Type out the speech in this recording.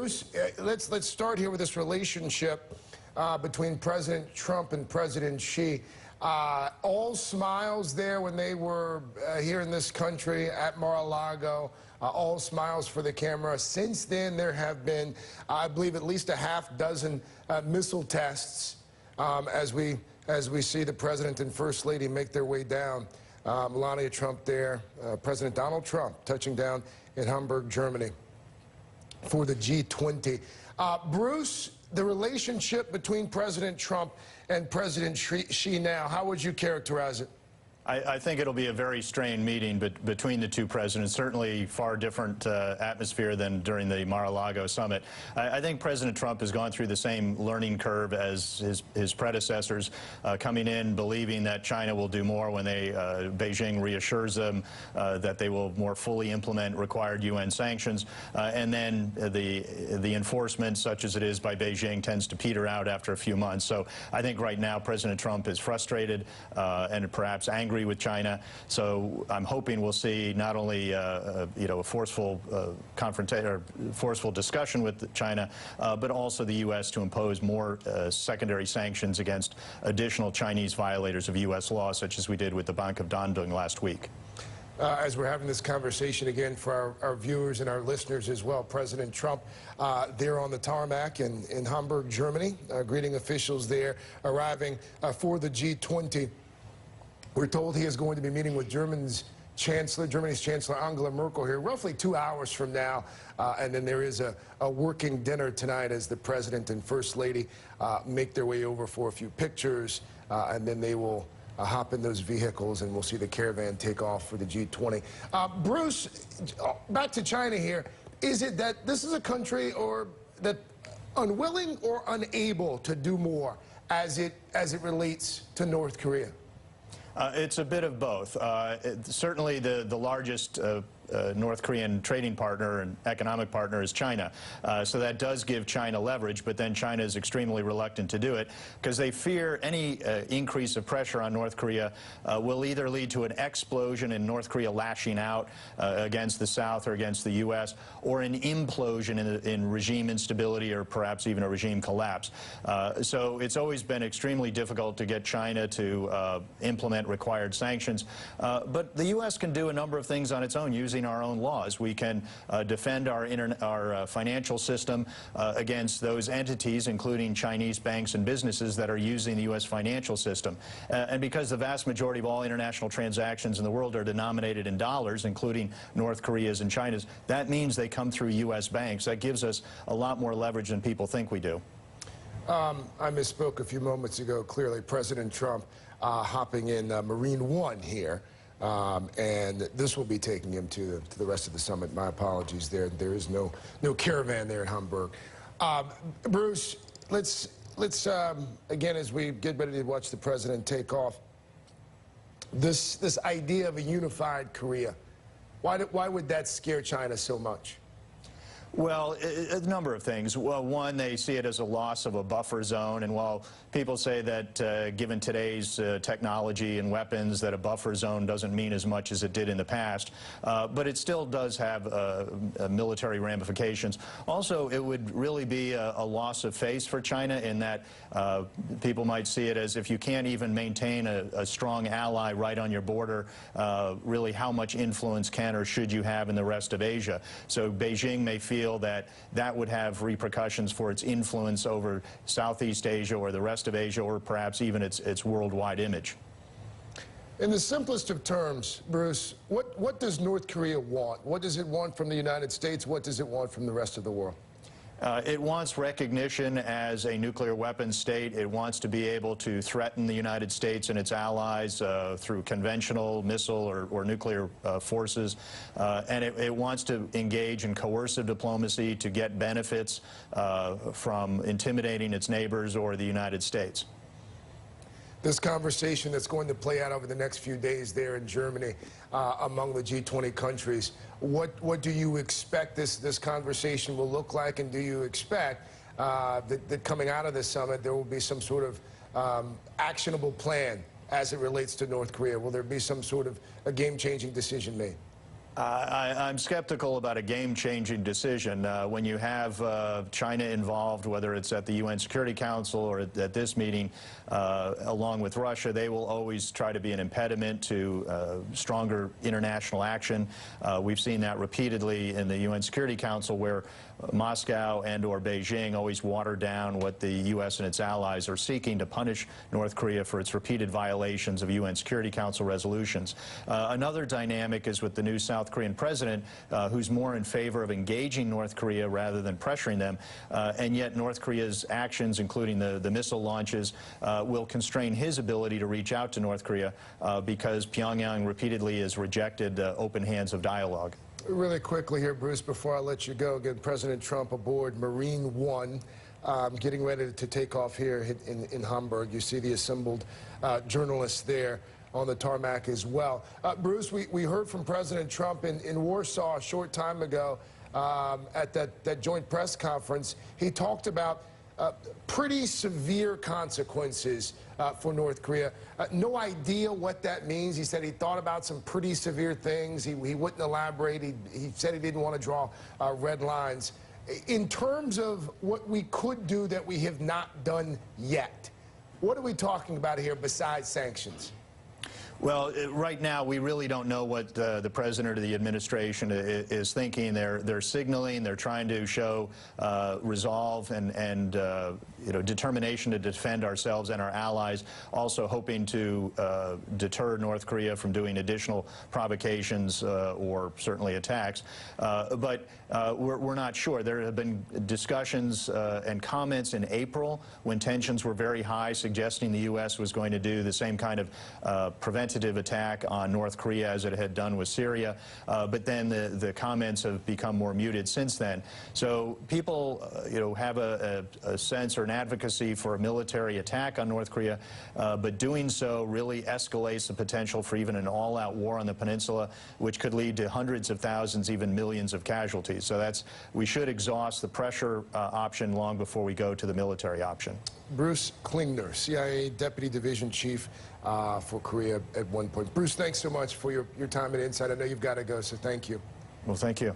Bruce, let's start here with this relationship between President Trump and President Xi. All smiles there when they were here in this country at Mar-a-Lago. All smiles for the camera. Since then, there have been, I believe, at least a half dozen missile tests as we see the President and First Lady make their way down. Melania Trump there, President Donald Trump touching down in Hamburg, Germany for the G20. Bruce, the relationship between President Trump and President Xi now, how would you characterize it? I think it'll be a very strained meeting between the two presidents, certainly far different atmosphere than during the Mar-a-Lago summit. I think President Trump has gone through the same learning curve as his predecessors, coming in believing that China will do more when Beijing reassures them that they will more fully implement required UN sanctions, and then the enforcement, such as it is by Beijing, tends to peter out after a few months. So I think right now President Trump is frustrated and perhaps angry with China. So I'm hoping we'll see not only a forceful confrontation or forceful discussion with China, but also the U.S. to impose more secondary sanctions against additional Chinese violators of U.S. law, such as we did with the Bank of Dandong last week. As we're having this conversation again for our viewers and our listeners as well, President Trump there on the tarmac in Hamburg, Germany, greeting officials there, arriving for the G20. We're told he is going to be meeting with Germany's Chancellor Angela Merkel here roughly 2 hours from now. And then there is a working dinner tonight as the President and First Lady make their way over for a few pictures. And then they will hop in those vehicles and we'll see the caravan take off for the G20. Bruce, back to China here. Is it that this is a country or that unwilling or unable to do more as it relates to North Korea? It's a bit of both. Certainly the largest North Korean trading partner and economic partner is China. So that does give China leverage, but then China is extremely reluctant to do it because they fear any increase of pressure on North Korea will either lead to an explosion in North Korea lashing out against the South or against the U.S., or an implosion in regime instability or perhaps even a regime collapse. So it's always been extremely difficult to get China to implement required sanctions. But the U.S. can do a number of things on its own using our own laws. We can defend our financial system against those entities, including Chinese banks and businesses that are using the U.S. financial system. And because the vast majority of all international transactions in the world are denominated in dollars, including North Korea's and China's, that means they come through U.S. banks. That gives us a lot more leverage than people think we do. I misspoke a few moments ago. Clearly, President Trump hopping in Marine One here. And this will be taking him to the rest of the summit. My apologies there. There is no caravan there at Hamburg. Bruce, let's again, as we get ready to watch the President take off, this idea of a unified Korea, why would that scare China so much? Well, a number of things. Well, one, they see it as a loss of a buffer zone, and while people say that given today's technology and weapons that a buffer zone doesn't mean as much as it did in the past, but it still does have military ramifications. Also, it would really be a loss of face for China in that people might see it as if you can't even maintain a strong ally right on your border, really how much influence can or should you have in the rest of Asia. So Beijing may feel that would have repercussions for its influence over Southeast Asia or the rest of Asia, or perhaps even its worldwide image. In the simplest of terms, Bruce, what does North Korea want? What does it want from the United States? What does it want from the rest of the world? It wants recognition as a nuclear weapons state. It wants to be able to threaten the United States and its allies through conventional missile or nuclear forces. And it wants to engage in coercive diplomacy to get benefits from intimidating its neighbors or the United States. This conversation that's going to play out over the next few days there in Germany among the G20 countries, what do you expect this conversation will look like, and do you expect that coming out of this summit there will be some sort of actionable plan as it relates to North Korea? Will there be some sort of a game-changing decision made? I'm skeptical about a game-changing decision. When you have China involved, whether it's at the UN Security Council or at this meeting, along with Russia, they will always try to be an impediment to stronger international action. We've seen that repeatedly in the UN Security Council, where Moscow and/or Beijing always water down what the U.S. and its allies are seeking to punish North Korea for its repeated violations of UN Security Council resolutions. Another dynamic is with the new South Korean president, who's more in favor of engaging North Korea rather than pressuring them, and yet North Korea's actions, including the missile launches, will constrain his ability to reach out to North Korea because Pyongyang repeatedly has rejected open hands of dialogue. Really quickly here, Bruce, before I let you go, again, President Trump aboard Marine One, getting ready to take off here in Hamburg. You see the assembled journalists there on the tarmac as well. Bruce, we heard from President Trump in Warsaw a short time ago at that joint press conference. He talked about pretty severe consequences for North Korea. No idea what that means. He said he thought about some pretty severe things. He wouldn't elaborate. He said he didn't want to draw red lines. In terms of what we could do that we have not done yet, what are we talking about here besides sanctions? Well, right now, we really don't know what the president or the administration is thinking. They're signaling, they're trying to show resolve and determination to defend ourselves and our allies, also hoping to deter North Korea from doing additional provocations or certainly attacks. But we're not sure. There have been discussions and comments in April when tensions were very high, suggesting the U.S. was going to do the same kind of preventative attack on North Korea as it had done with Syria, but then the comments have become more muted since then. So people, have a sense or an advocacy for a military attack on North Korea, but doing so really escalates the potential for even an all-out war on the peninsula, which could lead to hundreds of thousands, even millions of casualties. So we should exhaust the pressure option long before we go to the military option. Bruce Klingner, CIA Deputy Division Chief for Korea at one point. Bruce, thanks so much for your time and insight. I know you've got to go, so thank you. Well, thank you.